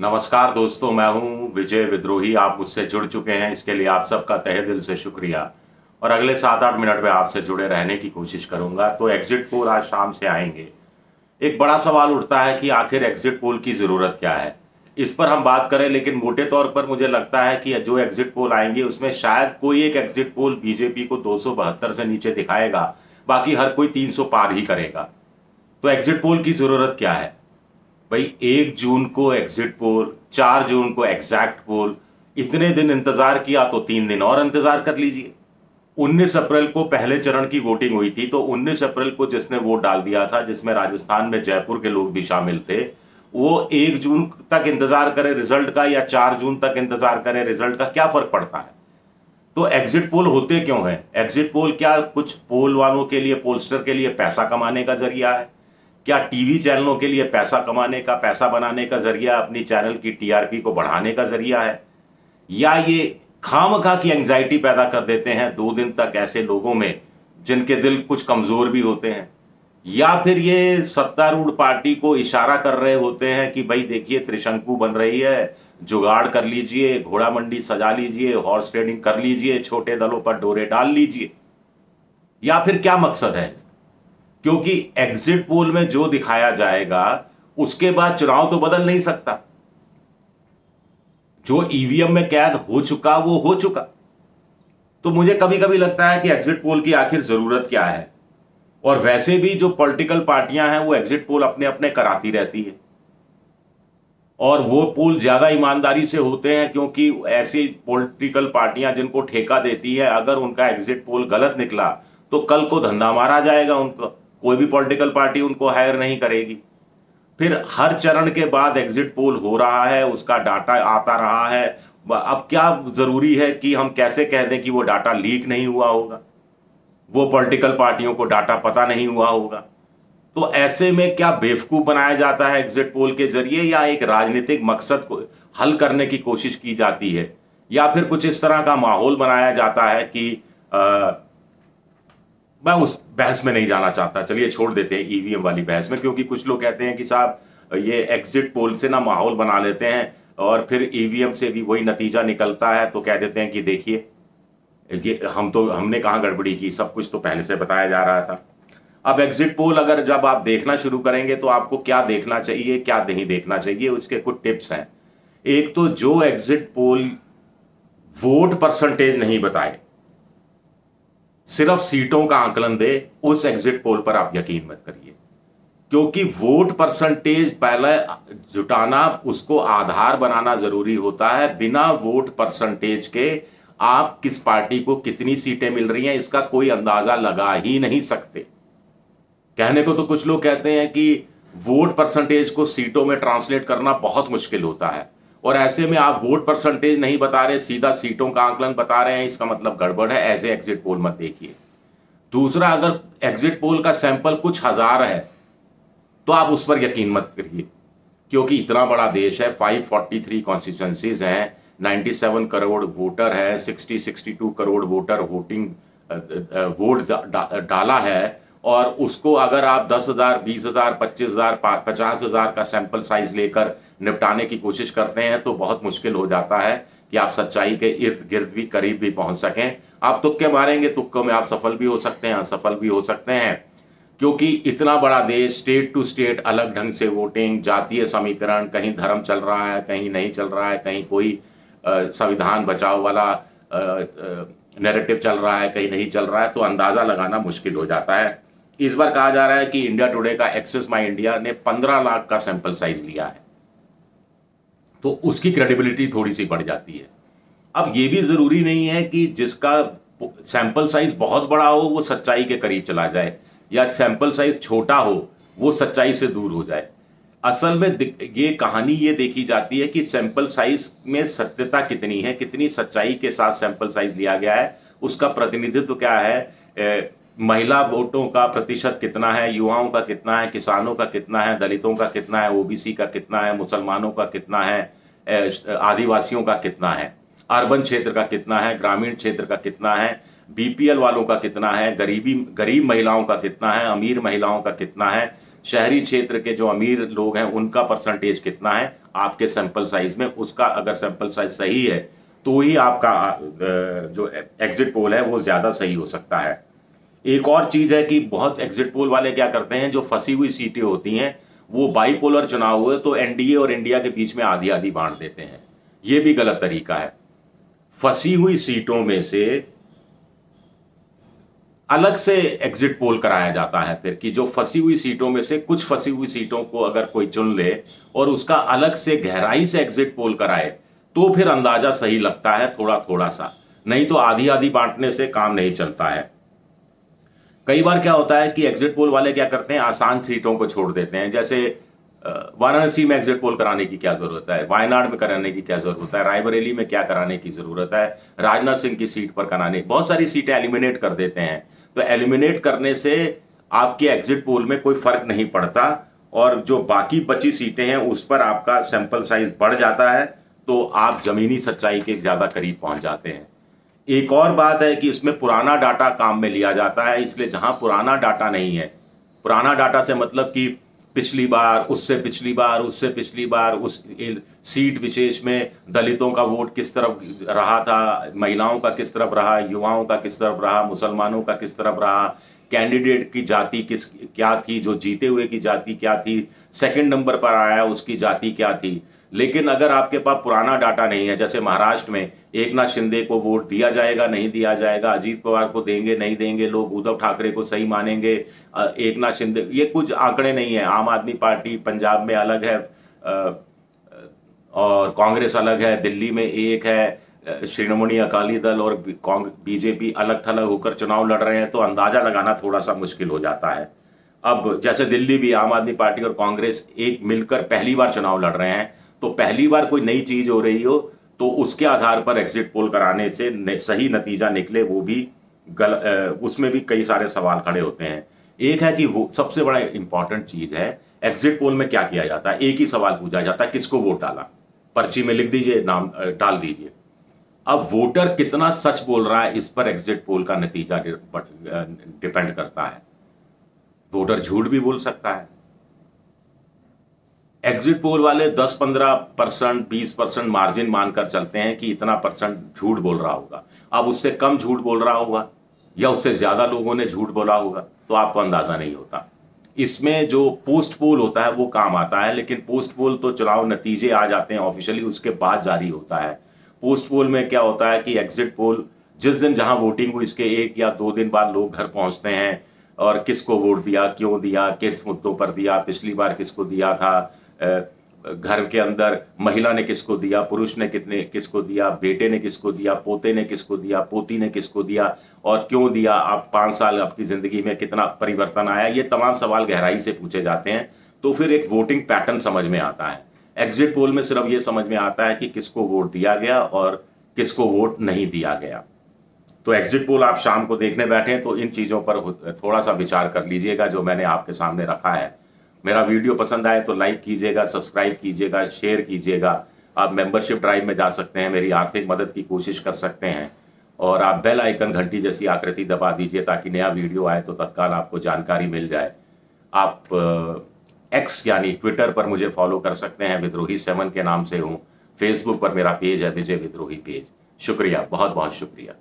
नमस्कार दोस्तों, मैं हूं विजय विद्रोही। आप मुझसे जुड़ चुके हैं, इसके लिए आप सबका तहे दिल से शुक्रिया। और अगले 7-8 मिनट में आपसे जुड़े रहने की कोशिश करूंगा। तो एग्जिट पोल आज शाम से आएंगे। एक बड़ा सवाल उठता है कि आखिर एग्जिट पोल की ज़रूरत क्या है। इस पर हम बात करें, लेकिन मोटे तौर पर मुझे लगता है कि जो एग्जिट पोल आएंगे उसमें शायद कोई एक एग्जिट पोल बीजेपी को 272 से नीचे दिखाएगा, बाकी हर कोई 300 पार ही करेगा। तो एग्जिट पोल की ज़रूरत क्या है भाई? 1 जून को एग्जिट पोल, 4 जून को एग्जैक्ट पोल। इतने दिन इंतजार किया तो 3 दिन और इंतजार कर लीजिए। 19 अप्रैल को पहले चरण की वोटिंग हुई थी, तो 19 अप्रैल को जिसने वोट डाल दिया था, जिसमें राजस्थान में जयपुर के लोग भी शामिल थे, वो 1 जून तक इंतजार करे रिजल्ट का या 4 जून तक इंतजार करे रिजल्ट का, क्या फर्क पड़ता है? तो एग्जिट पोल होते क्यों है? एग्जिट पोल क्या कुछ पोल वालों के लिए, पोलस्टर के लिए पैसा कमाने का जरिया है? क्या टीवी चैनलों के लिए पैसा कमाने का, पैसा बनाने का जरिया, अपनी चैनल की टीआरपी को बढ़ाने का जरिया है? या ये खामखा की एंजाइटी पैदा कर देते हैं 2 दिन तक ऐसे लोगों में जिनके दिल कुछ कमजोर भी होते हैं? या फिर ये सत्तारूढ़ पार्टी को इशारा कर रहे होते हैं कि भाई देखिए त्रिशंकु बन रही है, जुगाड़ कर लीजिए, घोड़ा मंडी सजा लीजिए, हॉर्स ट्रेडिंग कर लीजिए, छोटे दलों पर डोरे डाल लीजिए? या फिर क्या मकसद है? क्योंकि एग्जिट पोल में जो दिखाया जाएगा उसके बाद चुनाव तो बदल नहीं सकता। जो ईवीएम में कैद हो चुका वो हो चुका। तो मुझे कभी कभी लगता है कि एग्जिट पोल की आखिर जरूरत क्या है। और वैसे भी जो पॉलिटिकल पार्टियां हैं वो एग्जिट पोल अपने अपने कराती रहती है, और वो पोल ज्यादा ईमानदारी से होते हैं, क्योंकि ऐसी पॉलिटिकल पार्टियां जिनको ठेका देती है, अगर उनका एग्जिट पोल गलत निकला तो कल को धंधा मारा जाएगा उनको, कोई भी पॉलिटिकल पार्टी उनको हायर नहीं करेगी। फिर हर चरण के बाद एग्जिट पोल हो रहा है, उसका डाटा आता रहा है। अब क्या जरूरी है कि हम कैसे कह दें कि वो डाटा लीक नहीं हुआ होगा, वो पॉलिटिकल पार्टियों को डाटा पता नहीं हुआ होगा? तो ऐसे में क्या बेवकूफ बनाया जाता है एग्जिट पोल के जरिए, या एक राजनीतिक मकसद को हल करने की कोशिश की जाती है, या फिर कुछ इस तरह का माहौल बनाया जाता है कि मैं उस बहस में नहीं जाना चाहता। चलिए छोड़ देते हैं ईवीएम वाली बहस में, क्योंकि कुछ लोग कहते हैं कि साहब ये एग्जिट पोल से ना माहौल बना लेते हैं और फिर ईवीएम से भी वही नतीजा निकलता है, तो कह देते हैं कि देखिए ये हमने कहाँ गड़बड़ी की, सब कुछ तो पहले से बताया जा रहा था। अब एग्जिट पोल अगर जब आप देखना शुरू करेंगे तो आपको क्या देखना चाहिए, क्या नहीं देखना चाहिए, उसके कुछ टिप्स हैं। एक तो जो एग्जिट पोल वोट परसेंटेज नहीं बताए, सिर्फ सीटों का आकलन दे, उस एग्जिट पोल पर आप यकीन मत करिए। क्योंकि वोट परसेंटेज पहले जुटाना, उसको आधार बनाना जरूरी होता है। बिना वोट परसेंटेज के आप किस पार्टी को कितनी सीटें मिल रही हैं इसका कोई अंदाजा लगा ही नहीं सकते। कहने को तो कुछ लोग कहते हैं कि वोट परसेंटेज को सीटों में ट्रांसलेट करना बहुत मुश्किल होता है, और ऐसे में आप वोट परसेंटेज नहीं बता रहे, सीधा सीटों का आकलन बता रहे हैं, इसका मतलब गड़बड़ है। ऐसे एग्जिट पोल मत देखिए। दूसरा, अगर एग्जिट पोल का सैंपल कुछ हजार है तो आप उस पर यकीन मत करिए, क्योंकि इतना बड़ा देश है, 543 कॉन्स्टिट्यूएंसीज हैं, 97 करोड़ वोटर है, 62 करोड़ वोटर वोट डाला है, और उसको अगर आप 10,000, 20,000, 25,000, 50,000 का सैंपल साइज लेकर निपटाने की कोशिश करते हैं तो बहुत मुश्किल हो जाता है कि आप सच्चाई के इर्द गिर्द भी, करीब भी पहुंच सकें। आप तुक्के मारेंगे, तुक्कों में आप सफल भी हो सकते हैं, असफल भी हो सकते हैं, क्योंकि इतना बड़ा देश, स्टेट टू स्टेट अलग ढंग से वोटिंग, जातीय समीकरण, कहीं धर्म चल रहा है, कहीं नहीं चल रहा है, कहीं कोई संविधान बचाव वाला नैरेटिव चल रहा है, कहीं नहीं चल रहा है, तो अंदाजा लगाना मुश्किल हो जाता है। इस बार कहा जा रहा है कि इंडिया टुडे का एक्सेस माई इंडिया ने 15 लाख का सैंपल साइज लिया है, तो उसकी क्रेडिबिलिटी थोड़ी सी बढ़ जाती है। अब ये भी जरूरी नहीं है कि जिसका सैंपल साइज बहुत बड़ा हो वो सच्चाई के करीब चला जाए, या सैंपल साइज छोटा हो वो सच्चाई से दूर हो जाए। असल में ये कहानी ये देखी जाती है कि सैंपल साइज में सत्यता कितनी है, कितनी सच्चाई के साथ सैंपल साइज लिया गया है, उसका प्रतिनिधित्व क्या है, महिला वोटों का प्रतिशत कितना है, युवाओं का कितना है, किसानों का कितना है, दलितों का कितना है, ओबीसी का कितना है, मुसलमानों का कितना है, आदिवासियों का कितना है, अर्बन क्षेत्र का कितना है, ग्रामीण क्षेत्र का कितना है, बीपीएल वालों का कितना है, गरीब महिलाओं का कितना है, अमीर महिलाओं का कितना है। शहरी क्षेत्र के जो अमीर लोग हैं उनका परसेंटेज कितना है आपके सैंपल साइज में, उसका अगर सैंपल साइज सही है तो ही आपका जो एग्जिट पोल है वो ज़्यादा सही हो सकता है। एक और चीज़ है कि बहुत एग्जिट पोल वाले क्या करते हैं, जो फंसी हुई सीटें होती हैं वो बाईपोलर चुनाव हुए तो एनडीए और इंडिया के बीच में आधी आधी बांट देते हैं। ये भी गलत तरीका है। फंसी हुई सीटों में से अलग से एग्जिट पोल कराया जाता है फिर, कि जो फंसी हुई सीटों में से कुछ फंसी हुई सीटों को अगर कोई चुन ले और उसका अलग से गहराई से एग्जिट पोल कराए तो फिर अंदाजा सही लगता है थोड़ा थोड़ा सा, नहीं तो आधी आधी बांटने से काम नहीं चलता है। कई बार क्या होता है कि एग्जिट पोल वाले क्या करते हैं, आसान सीटों को छोड़ देते हैं। जैसे वाराणसी में एग्जिट पोल कराने की क्या जरूरत है, वायनाड में कराने की क्या जरूरत है, रायबरेली में क्या कराने की जरूरत है, राजनाथ सिंह की सीट पर कराने, बहुत सारी सीटें एलिमिनेट कर देते हैं। तो एलिमिनेट करने से आपके एग्जिट पोल में कोई फर्क नहीं पड़ता और जो बाकी बची सीटें हैं उस पर आपका सैंपल साइज बढ़ जाता है, तो आप जमीनी सच्चाई के ज्यादा करीब पहुंच जाते हैं। एक और बात है कि इसमें पुराना डाटा काम में लिया जाता है, इसलिए जहां पुराना डाटा नहीं है, पुराना डाटा से मतलब कि पिछली बार, उससे पिछली बार, उससे पिछली बार उस सीट विशेष में दलितों का वोट किस तरफ रहा था, महिलाओं का किस तरफ रहा, युवाओं का किस तरफ रहा, मुसलमानों का किस तरफ रहा, कैंडिडेट की जाति क्या थी, जो जीते हुए की जाति क्या थी, सेकंड नंबर पर आया उसकी जाति क्या थी। लेकिन अगर आपके पास पुराना डाटा नहीं है, जैसे महाराष्ट्र में एकनाथ शिंदे को वोट दिया जाएगा नहीं दिया जाएगा, अजीत पवार को देंगे नहीं देंगे, लोग उद्धव ठाकरे को सही मानेंगे, एकनाथ शिंदे, ये कुछ आंकड़े नहीं है। आम आदमी पार्टी पंजाब में अलग है और कांग्रेस अलग है, दिल्ली में एक है, शिरोमणि अकाली दल और बीजेपी अलग थलग होकर चुनाव लड़ रहे हैं, तो अंदाजा लगाना थोड़ा सा मुश्किल हो जाता है। अब जैसे दिल्ली भी आम आदमी पार्टी और कांग्रेस एक मिलकर पहली बार चुनाव लड़ रहे हैं, तो पहली बार कोई नई चीज हो रही हो तो उसके आधार पर एग्जिट पोल कराने से सही नतीजा निकले, वो भी उसमें भी कई सारे सवाल खड़े होते हैं। एक है कि वो सबसे बड़ा इंपॉर्टेंट चीज है, एग्जिट पोल में क्या किया जाता है, एक ही सवाल पूछा जाता है, किसको वोट डाला, पर्ची में लिख दीजिए, नाम डाल दीजिए। अब वोटर कितना सच बोल रहा है इस पर एग्जिट पोल का नतीजा डिपेंड करता है। वोटर झूठ भी बोल सकता है। एग्जिट पोल वाले 10-15%, 20% मार्जिन मानकर चलते हैं कि इतना परसेंट झूठ बोल रहा होगा। अब उससे कम झूठ बोल रहा होगा या उससे ज्यादा लोगों ने झूठ बोला होगा, तो आपको अंदाजा नहीं होता। इसमें जो पोस्ट पोल होता है वो काम आता है, लेकिन पोस्ट पोल तो चुनाव नतीजे आ जाते हैं ऑफिशियली, उसके बाद जारी होता है। पोस्ट पोल में क्या होता है कि एग्जिट पोल जिस दिन जहां वोटिंग हुई इसके 1 या 2 दिन बाद लोग घर पहुंचते हैं और किसको वोट दिया, क्यों दिया, किस मुद्दों पर दिया, पिछली बार किसको दिया था, घर के अंदर महिला ने किसको दिया, पुरुष ने किसको दिया, बेटे ने किसको दिया, पोते ने किसको दिया, पोती ने किसको दिया और क्यों दिया, आप 5 साल आपकी जिंदगी में कितना परिवर्तन आया, ये तमाम सवाल गहराई से पूछे जाते हैं। तो फिर एक वोटिंग पैटर्न समझ में आता है। एग्जिट पोल में सिर्फ ये समझ में आता है कि किसको वोट दिया गया और किसको वोट नहीं दिया गया। तो एग्जिट पोल आप शाम को देखने बैठे तो इन चीज़ों पर थोड़ा सा विचार कर लीजिएगा जो मैंने आपके सामने रखा है। मेरा वीडियो पसंद आए तो लाइक कीजिएगा, सब्सक्राइब कीजिएगा, शेयर कीजिएगा। आप मेंबरशिप ड्राइव में जा सकते हैं, मेरी आर्थिक मदद की कोशिश कर सकते हैं और आप बेल आइकन घंटी जैसी आकृति दबा दीजिए ताकि नया वीडियो आए तो तत्काल आपको जानकारी मिल जाए। आप एक्स यानी ट्विटर पर मुझे फॉलो कर सकते हैं, विद्रोही 7 के नाम से हूँ। फेसबुक पर मेरा पेज है विजय विद्रोही पेज। शुक्रिया, बहुत बहुत शुक्रिया।